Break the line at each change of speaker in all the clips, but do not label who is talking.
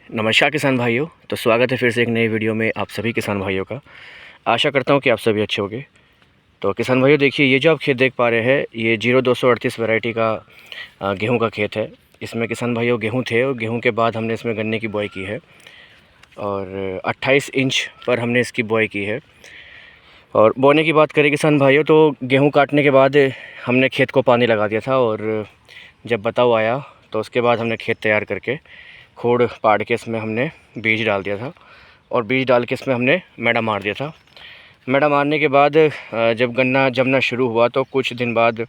नमस्कार किसान भाइयों। तो स्वागत है फिर से एक नई वीडियो में आप सभी किसान भाइयों का। आशा करता हूँ कि आप सभी अच्छे होंगे। तो किसान भाइयों देखिए, ये जो आप खेत देख पा रहे हैं ये 0238 वैरायटी का गेहूं का खेत है। इसमें किसान भाइयों गेहूं थे और गेहूं के बाद हमने इसमें गन्ने की बुआई की है और 28 इंच पर हमने इसकी बुआई की है। और बोने की बात करें किसान भाइयों तो गेहूँ काटने के बाद हमने खेत को पानी लगा दिया था और जब बताव आया तो उसके बाद हमने खेत तैयार करके खोड़ पाड़ के इसमें हमने बीज डाल दिया था और बीज डाल के इसमें हमने मैडा मार दिया था। मैडा मारने के बाद जब गन्ना जमना शुरू हुआ तो कुछ दिन बाद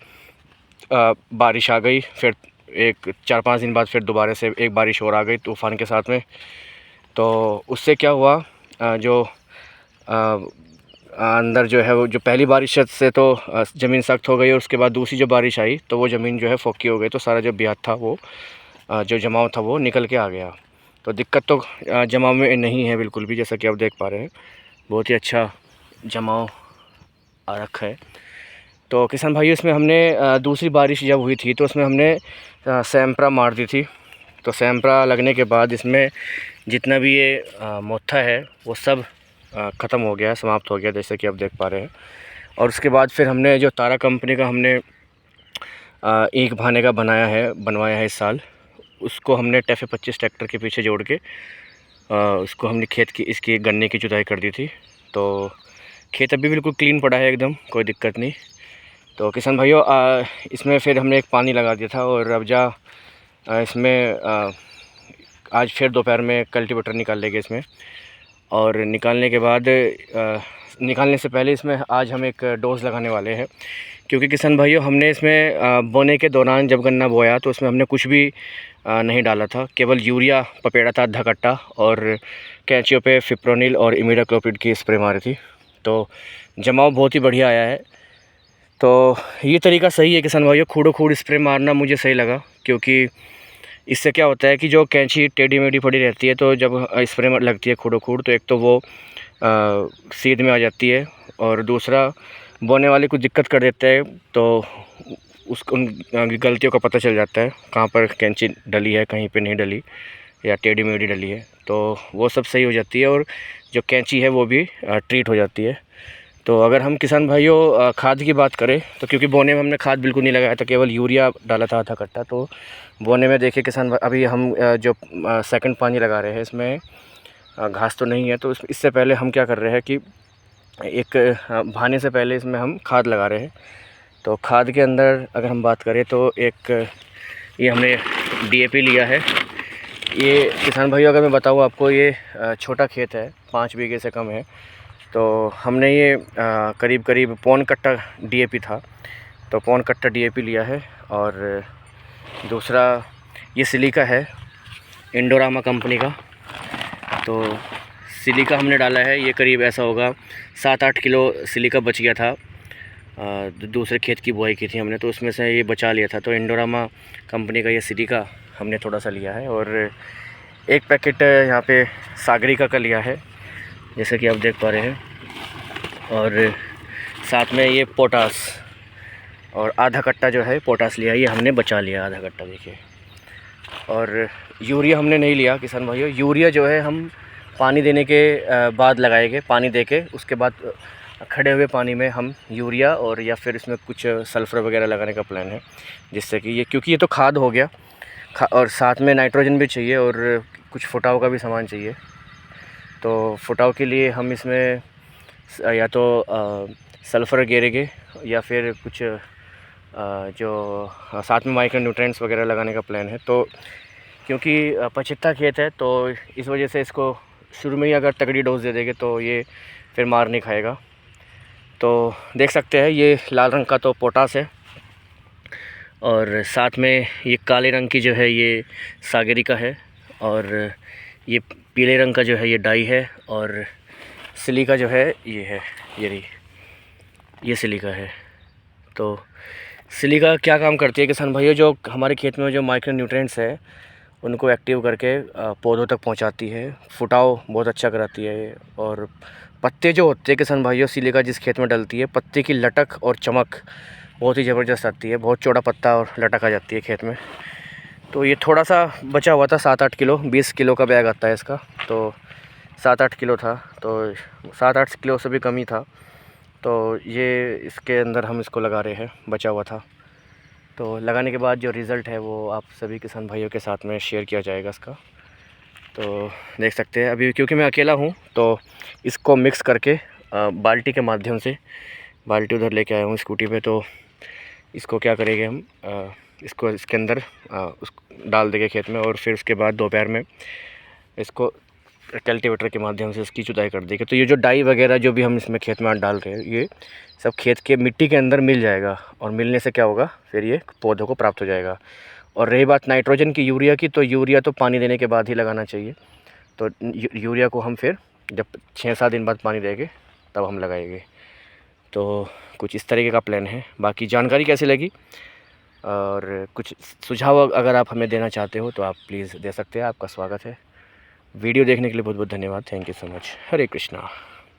बारिश आ गई। फिर एक 4-5 दिन बाद फिर दोबारा से एक बारिश और आ गई तूफ़ान के साथ में। तो उससे क्या हुआ, जो अंदर जो है वो जो पहली बारिश से तो ज़मीन सख्त हो गई और उसके बाद दूसरी जो बारिश आई तो वो ज़मीन जो है फोकी हो गई। तो सारा जो ब्याज था वो जो जमाव था वो निकल के आ गया। तो दिक्कत तो जमाव में नहीं है बिल्कुल भी, जैसा कि आप देख पा रहे हैं बहुत ही अच्छा जमाव आ रखा है। तो किसान भाइयों इसमें हमने दूसरी बारिश जब हुई थी तो उसमें हमने सैंपरा मार दी थी। तो सैंपरा लगने के बाद इसमें जितना भी ये मोथा है वो सब ख़त्म हो गया, समाप्त हो गया, जैसे कि आप देख पा रहे हैं। और उसके बाद फिर हमने जो तारा कंपनी का हमने ईंख भाने का बनवाया है इस साल, उसको हमने टैफे 25 ट्रैक्टर के पीछे जोड़ के उसको हमने खेत की इसकी गन्ने की जुताई कर दी थी। तो खेत अभी बिल्कुल क्लीन पड़ा है, एकदम कोई दिक्कत नहीं। तो किसान भाइयों इसमें फिर हमने एक पानी लगा दिया था और अब इसमें आज फिर दोपहर में कल्टीवेटर निकाल लेंगे इसमें। और निकालने के बाद निकालने से पहले इसमें आज हम एक डोज़ लगाने वाले हैं, क्योंकि किसान भाइयों हमने इसमें बोने के दौरान जब गन्ना बोया तो उसमें हमने कुछ भी नहीं डाला था, केवल यूरिया पपेड़ा था आधा कट्टा और कैंचियों पे फिप्रोनिल और इमिडाक्लोपिड की स्प्रे मारी थी। तो जमाव बहुत ही बढ़िया आया है। तो ये तरीका सही है किसान भाइयों, खूड़ो खूड़ स्प्रे मारना मुझे सही लगा, क्योंकि इससे क्या होता है कि जो कैंची टेढ़ी मेढ़ी पड़ी रहती है तो जब स्प्रे लगती है खूड़ो खूड़ तो एक तो वो सीध में आ जाती है और दूसरा बोने वाले को दिक्कत कर देता है। तो उन गलतियों का पता चल जाता है कहाँ पर कैंची डली है, कहीं पे नहीं डली या टेढ़ी मेढ़ी डली है, तो वो सब सही हो जाती है और जो कैंची है वो भी ट्रीट हो जाती है। तो अगर हम किसान भाइयों खाद की बात करें तो क्योंकि बोने में हमने खाद बिल्कुल नहीं लगाया था, केवल यूरिया डाला था आधा कट्टा। तो बोने में देखिए किसान अभी हम जो सेकंड पानी लगा रहे हैं इसमें घास तो नहीं है। तो इससे पहले हम क्या कर रहे हैं कि एक भाने से पहले इसमें हम खाद लगा रहे हैं। तो खाद के अंदर अगर हम बात करें तो एक ये हमने डीएपी लिया है। ये किसान भाइयों अगर मैं बताऊँ आपको, ये छोटा खेत है, 5 बीघे से कम है। तो हमने ये करीब करीब पौन कट्टा डीएपी था, तो पौन कट्टा डीएपी लिया है। और दूसरा ये सिलिका है इंडोरामा कंपनी का। तो सिलिका हमने डाला है, ये करीब ऐसा होगा 7-8 किलो सिलिका बच गया था। दूसरे खेत की बुआई की थी हमने तो उसमें से ये बचा लिया था। तो इंडोरामा कंपनी का ये सिलिका हमने थोड़ा सा लिया है और एक पैकेट यहाँ पे सागरिका का लिया है, जैसे कि आप देख पा रहे हैं। और साथ में ये पोटास और आधा कट्टा जो है पोटास लिया, ये हमने बचा लिया आधा कट्टा, देखिए। और यूरिया हमने नहीं लिया किसान भाइयों। यूरिया जो है हम पानी देने के बाद लगाएंगे, पानी देके उसके बाद खड़े हुए पानी में हम यूरिया और या फिर इसमें कुछ सल्फ़र वगैरह लगाने का प्लान है, जिससे कि ये क्योंकि ये तो खाद हो गया और साथ में नाइट्रोजन भी चाहिए और कुछ फुटाव का भी सामान चाहिए। तो फुटाव के लिए हम इसमें या तो सल्फ़र गिरेंगे या फिर कुछ जो साथ में माइक्रो न्यूट्रिएंट्स वगैरह लगाने का प्लान है। तो क्योंकि 75 खेत है तो इस वजह से इसको शुरू में ही अगर तगड़ी डोज दे देंगे तो ये फिर मार नहीं खाएगा। तो देख सकते हैं ये लाल रंग का तो पोटास है और साथ में ये काले रंग की जो है ये सागरिका है और ये पीले रंग का जो है ये डाई है और सिलिका जो है ये है, ये सिलिका है। तो सिलिका क्या काम करती है किसान भाइयों, जो हमारे खेत में जो माइक्रो न्यूट्रिएंट्स है उनको एक्टिव करके पौधों तक पहुंचाती है, फुटाव बहुत अच्छा कराती है। और पत्ते जो होते हैं किसान भाइयों, सिलिका जिस खेत में डलती है, पत्ते की लटक और चमक बहुत ही ज़बरदस्त आती है, बहुत चौड़ा पत्ता और लटक आ जाती है खेत में। तो ये थोड़ा सा बचा हुआ था, 7-8 किलो, 20 किलो का बैग आता है इसका, तो 7-8 किलो था, तो 7-8 किलो से भी कम ही था। तो ये इसके अंदर हम इसको लगा रहे हैं, बचा हुआ था। तो लगाने के बाद जो रिज़ल्ट है वो आप सभी किसान भाइयों के साथ में शेयर किया जाएगा इसका। तो देख सकते हैं अभी क्योंकि मैं अकेला हूँ तो इसको मिक्स करके बाल्टी के माध्यम से, बाल्टी उधर लेके आया हूँ स्कूटी पे, तो इसको क्या करेंगे हम, इसको इसके अंदर उस डाल देंगे खेत में, और फिर उसके बाद दोपहर में इसको कल्टीवेटर के माध्यम से इसकी जुताई कर देंगे। तो ये जो डाई वगैरह जो भी हम इसमें खेत में डाल रहे हैं, ये सब खेत के मिट्टी के अंदर मिल जाएगा, और मिलने से क्या होगा, फिर ये पौधों को प्राप्त हो जाएगा। और रही बात नाइट्रोजन की, यूरिया की, तो यूरिया तो पानी देने के बाद ही लगाना चाहिए। तो यूरिया को हम फिर जब 6-7 दिन बाद पानी देंगे तब हम लगाएंगे। तो कुछ इस तरीके का प्लान है। बाकी जानकारी कैसी लगी और कुछ सुझाव अगर आप हमें देना चाहते हो तो आप प्लीज़ दे सकते हैं, आपका स्वागत है। वीडियो देखने के लिए बहुत बहुत धन्यवाद। Thank you so much. Hare Krishna.